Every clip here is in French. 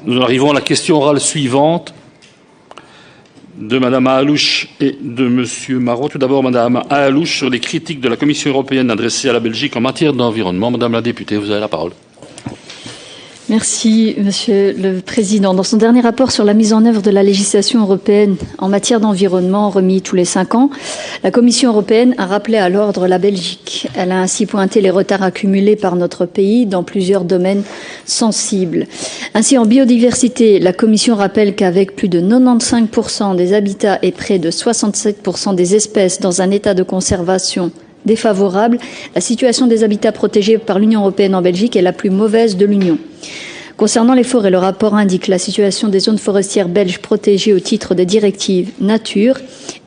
Nous arrivons à la question orale suivante de Mme Ahalouche et de M. Marot. Tout d'abord, Mme Ahalouche, sur les critiques de la Commission européenne adressées à la Belgique en matière d'environnement. Madame la députée, vous avez la parole. Merci, Monsieur le Président. Dans son dernier rapport sur la mise en œuvre de la législation européenne en matière d'environnement, remis tous les 5 ans, la Commission européenne a rappelé à l'ordre la Belgique. Elle a ainsi pointé les retards accumulés par notre pays dans plusieurs domaines sensibles. Ainsi, en biodiversité, la Commission rappelle qu'avec plus de 95% des habitats et près de 67% des espèces dans un état de conservation défavorable, la situation des habitats protégés par l'Union européenne en Belgique est la plus mauvaise de l'Union. Concernant les forêts, le rapport indique la situation des zones forestières belges protégées au titre des directives nature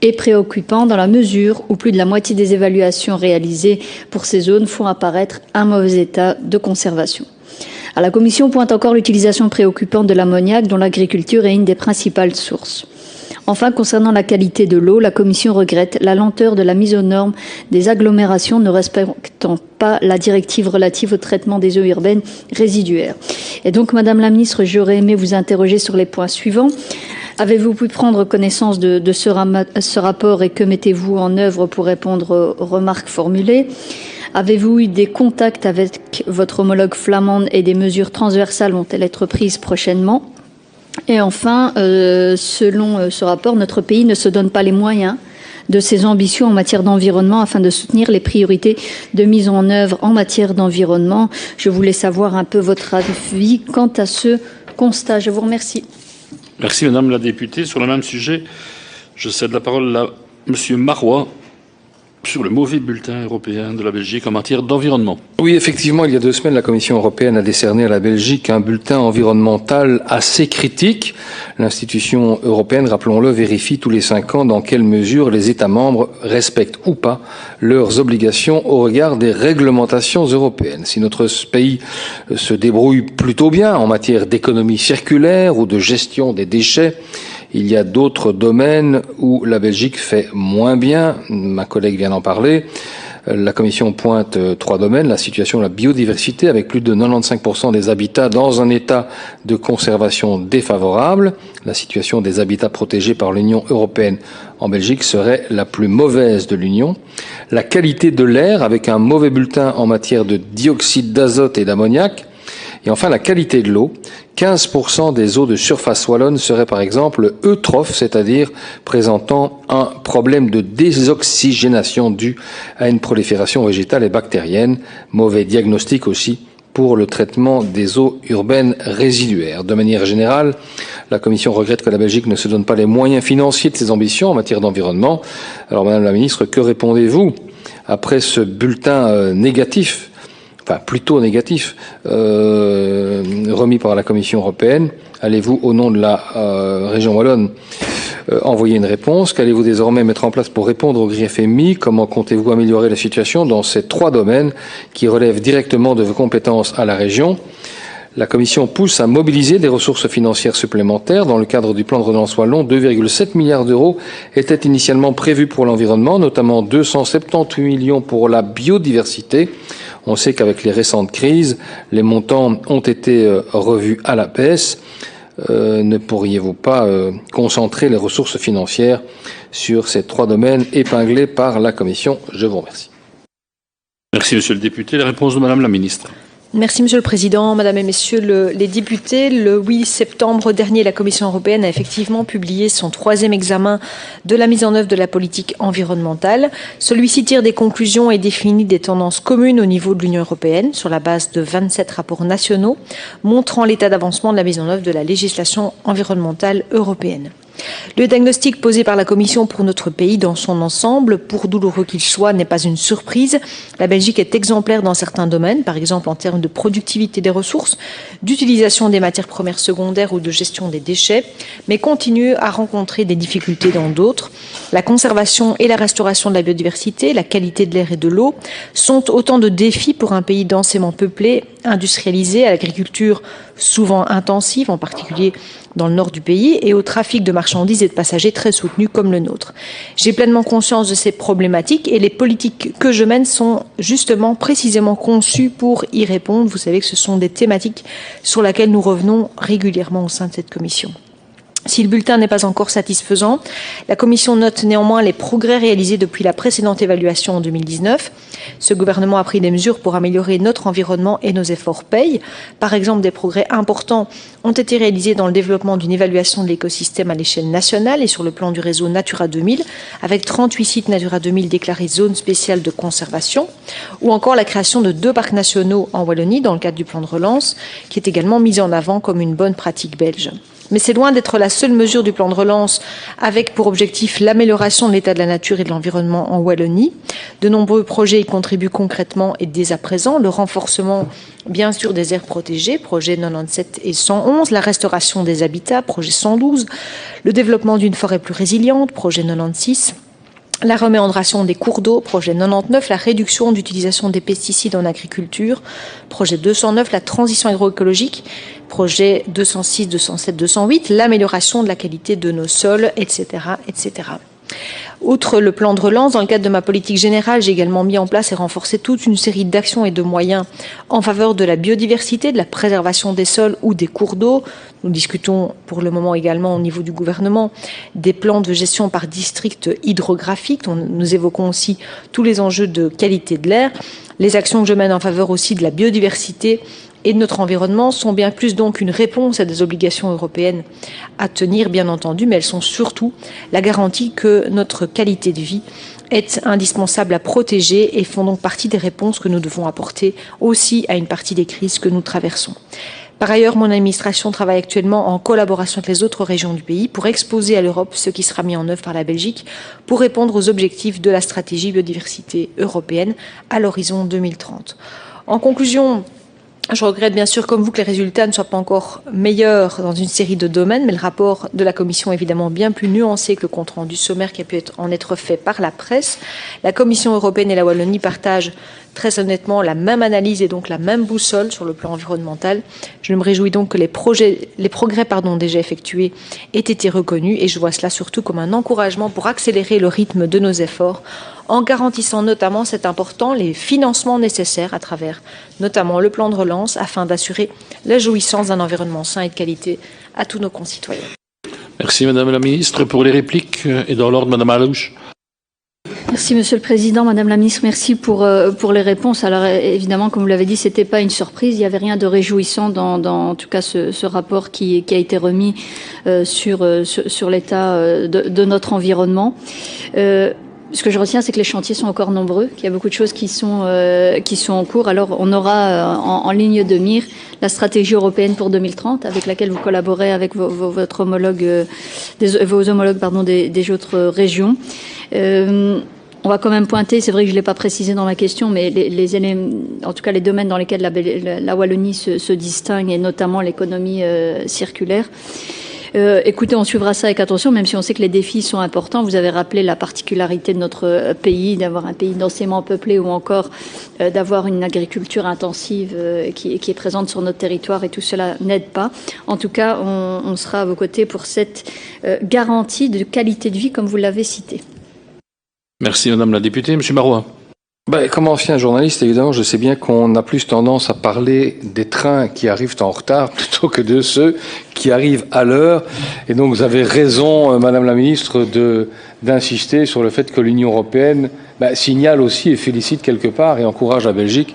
est préoccupante dans la mesure où plus de la moitié des évaluations réalisées pour ces zones font apparaître un mauvais état de conservation. À la Commission pointe encore l'utilisation préoccupante de l'ammoniac dont l'agriculture est une des principales sources. Enfin, concernant la qualité de l'eau, la Commission regrette la lenteur de la mise aux normes des agglomérations ne respectant pas la directive relative au traitement des eaux urbaines résiduaires. Et donc, Madame la Ministre, j'aurais aimé vous interroger sur les points suivants. Avez-vous pu prendre connaissance de ce rapport et que mettez-vous en œuvre pour répondre aux remarques formulées ? Avez-vous eu des contacts avec votre homologue flamande et des mesures transversales vont-elles être prises prochainement ? Et enfin, selon ce rapport, notre pays ne se donne pas les moyens de ses ambitions en matière d'environnement afin de soutenir les priorités de mise en œuvre en matière d'environnement. Je voulais savoir un peu votre avis quant à ce constat. Je vous remercie. Merci, Madame la députée. Sur le même sujet, je cède la parole à M. Marois sur le mauvais bulletin européen de la Belgique en matière d'environnement. Oui, effectivement, il y a 2 semaines, la Commission européenne a décerné à la Belgique un bulletin environnemental assez critique. L'institution européenne, rappelons-le, vérifie tous les 5 ans dans quelle mesure les États membres respectent ou pas leurs obligations au regard des réglementations européennes. Si notre pays se débrouille plutôt bien en matière d'économie circulaire ou de gestion des déchets, il y a d'autres domaines où la Belgique fait moins bien. Ma collègue vient d'en parler. La Commission pointe 3 domaines. La situation de la biodiversité, avec plus de 95% des habitats dans un état de conservation défavorable. La situation des habitats protégés par l'Union européenne en Belgique serait la plus mauvaise de l'Union. La qualité de l'air, avec un mauvais bulletin en matière de dioxyde d'azote et d'ammoniac. Et enfin, la qualité de l'eau. 15% des eaux de surface wallonne seraient par exemple eutrophes, c'est-à-dire présentant un problème de désoxygénation dû à une prolifération végétale et bactérienne. Mauvais diagnostic aussi pour le traitement des eaux urbaines résiduaires. De manière générale, la Commission regrette que la Belgique ne se donne pas les moyens financiers de ses ambitions en matière d'environnement. Alors, Madame la Ministre, que répondez-vous après ce bulletin négatif, enfin plutôt négatif, remis par la Commission européenne? Allez-vous, au nom de la région wallonne, envoyer une réponse? Qu'allez-vous désormais mettre en place pour répondre aux griefs émis? Comment comptez-vous améliorer la situation dans ces 3 domaines qui relèvent directement de vos compétences à la région? La Commission pousse à mobiliser des ressources financières supplémentaires. Dans le cadre du plan de relance wallon, 2,7 milliards d'euros étaient initialement prévus pour l'environnement, notamment 278 millions pour la biodiversité. On sait qu'avec les récentes crises, les montants ont été revus à la baisse. Ne pourriez-vous pas concentrer les ressources financières sur ces 3 domaines épinglés par la Commission? Je vous remercie. Merci, Monsieur le député. La réponse de Madame la Ministre. Merci, Monsieur le Président, Madame et Messieurs les députés. Le 8 septembre dernier, la Commission européenne a effectivement publié son 3e examen de la mise en œuvre de la politique environnementale. Celui-ci tire des conclusions et définit des tendances communes au niveau de l'Union européenne sur la base de 27 rapports nationaux montrant l'état d'avancement de la mise en œuvre de la législation environnementale européenne. Le diagnostic posé par la Commission pour notre pays dans son ensemble, pour douloureux qu'il soit, n'est pas une surprise. La Belgique est exemplaire dans certains domaines, par exemple en termes de productivité des ressources, d'utilisation des matières premières secondaires ou de gestion des déchets, mais continue à rencontrer des difficultés dans d'autres. La conservation et la restauration de la biodiversité, la qualité de l'air et de l'eau sont autant de défis pour un pays densément peuplé, industrialisé, à l'agriculture souvent intensives, en particulier dans le nord du pays, et au trafic de marchandises et de passagers très soutenu comme le nôtre. J'ai pleinement conscience de ces problématiques et les politiques que je mène sont justement précisément conçues pour y répondre. Vous savez que ce sont des thématiques sur lesquelles nous revenons régulièrement au sein de cette commission. Si le bulletin n'est pas encore satisfaisant, la Commission note néanmoins les progrès réalisés depuis la précédente évaluation en 2019. Ce gouvernement a pris des mesures pour améliorer notre environnement et nos efforts payent. Par exemple, des progrès importants ont été réalisés dans le développement d'une évaluation de l'écosystème à l'échelle nationale et sur le plan du réseau Natura 2000, avec 38 sites Natura 2000 déclarés zone spéciale de conservation, ou encore la création de 2 parcs nationaux en Wallonie dans le cadre du plan de relance, qui est également mise en avant comme une bonne pratique belge. Mais c'est loin d'être la seule mesure du plan de relance avec pour objectif l'amélioration de l'état de la nature et de l'environnement en Wallonie. De nombreux projets y contribuent concrètement et dès à présent. Le renforcement, bien sûr, des aires protégées, projet 97 et 111, la restauration des habitats, projet 112, le développement d'une forêt plus résiliente, projet 96, la reméandration des cours d'eau, projet 99, la réduction d'utilisation des pesticides en agriculture, projet 209, la transition agroécologique, projet 206, 207, 208, l'amélioration de la qualité de nos sols, etc., etc. Outre le plan de relance, dans le cadre de ma politique générale, j'ai également mis en place et renforcé toute une série d'actions et de moyens en faveur de la biodiversité, de la préservation des sols ou des cours d'eau. Nous discutons pour le moment également au niveau du gouvernement des plans de gestion par district hydrographique. Nous évoquons aussi tous les enjeux de qualité de l'air. Les actions que je mène en faveur aussi de la biodiversité et de notre environnement sont bien plus donc une réponse à des obligations européennes à tenir, bien entendu, mais elles sont surtout la garantie que notre qualité de vie est indispensable à protéger et font donc partie des réponses que nous devons apporter aussi à une partie des crises que nous traversons. Par ailleurs, mon administration travaille actuellement en collaboration avec les autres régions du pays pour exposer à l'Europe ce qui sera mis en œuvre par la Belgique pour répondre aux objectifs de la stratégie biodiversité européenne à l'horizon 2030. En conclusion, je regrette bien sûr, comme vous, que les résultats ne soient pas encore meilleurs dans une série de domaines, mais le rapport de la Commission est évidemment bien plus nuancé que le compte-rendu sommaire qui a pu en être fait par la presse. La Commission européenne et la Wallonie partagent très honnêtement la même analyse et donc la même boussole sur le plan environnemental. Je me réjouis donc que les progrès déjà effectués aient été reconnus et je vois cela surtout comme un encouragement pour accélérer le rythme de nos efforts en garantissant notamment, c'est important, les financements nécessaires à travers notamment le plan de relance afin d'assurer la jouissance d'un environnement sain et de qualité à tous nos concitoyens. Merci Madame la Ministre. Pour les répliques et dans l'ordre, Madame Alouche. Merci Monsieur le Président, Madame la Ministre, merci pour les réponses. Alors évidemment, comme vous l'avez dit, c'était pas une surprise, il n'y avait rien de réjouissant dans en tout cas ce rapport qui a été remis sur l'état de notre environnement. Ce que je retiens, c'est que les chantiers sont encore nombreux, qu'il y a beaucoup de choses qui sont en cours. Alors, on aura en ligne de mire la stratégie européenne pour 2030, avec laquelle vous collaborez avec vos homologues des autres régions. On va quand même pointer, c'est vrai que je ne l'ai pas précisé dans ma question, mais les éléments, en tout cas les domaines dans lesquels la Wallonie se distingue, et notamment l'économie circulaire. Écoutez, on suivra ça avec attention, même si on sait que les défis sont importants. Vous avez rappelé la particularité de notre pays, d'avoir un pays densément peuplé ou encore d'avoir une agriculture intensive qui est présente sur notre territoire, et tout cela n'aide pas. En tout cas, on sera à vos côtés pour cette garantie de qualité de vie, comme vous l'avez cité. Merci Madame la députée. Monsieur Marois. Comme ancien journaliste, évidemment, je sais bien qu'on a plus tendance à parler des trains qui arrivent en retard plutôt que de ceux qui arrivent à l'heure. Et donc, vous avez raison, Madame la Ministre, d'insister sur le fait que l'Union européenne signale aussi et félicite quelque part et encourage la Belgique,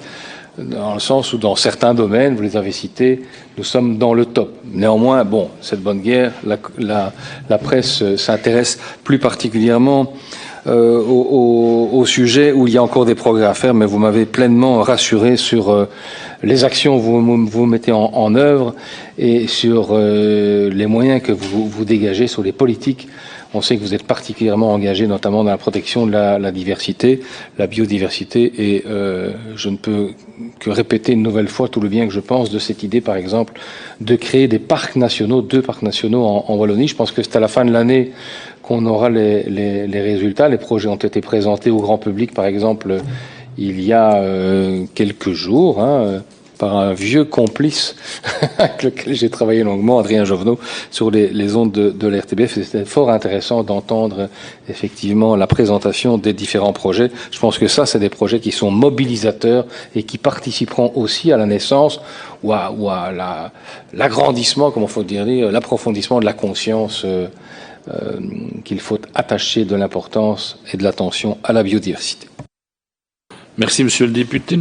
dans le sens où dans certains domaines, vous les avez cités, nous sommes dans le top. Néanmoins, cette bonne guerre, la presse s'intéresse plus particulièrement au sujet où il y a encore des progrès à faire, mais vous m'avez pleinement rassuré sur les actions que vous mettez en œuvre et sur les moyens que vous dégagez sur les politiques. On sait que vous êtes particulièrement engagé notamment dans la protection de la diversité, la biodiversité, et je ne peux que répéter une nouvelle fois tout le bien que je pense de cette idée, par exemple, de créer des parcs nationaux, 2 parcs nationaux en Wallonie. Je pense que c'est à la fin de l'année qu'on aura les résultats. Les projets ont été présentés au grand public, par exemple, il y a quelques jours. par un vieux complice avec lequel j'ai travaillé longuement, Adrien Jovenot, sur les ondes de l'RTBF. C'était fort intéressant d'entendre effectivement la présentation des différents projets. Je pense que ça, c'est des projets qui sont mobilisateurs et qui participeront aussi à la naissance ou à l'agrandissement, comme on faut dire, l'approfondissement de la conscience qu'il faut attacher de l'importance et de l'attention à la biodiversité. Merci, monsieur le député.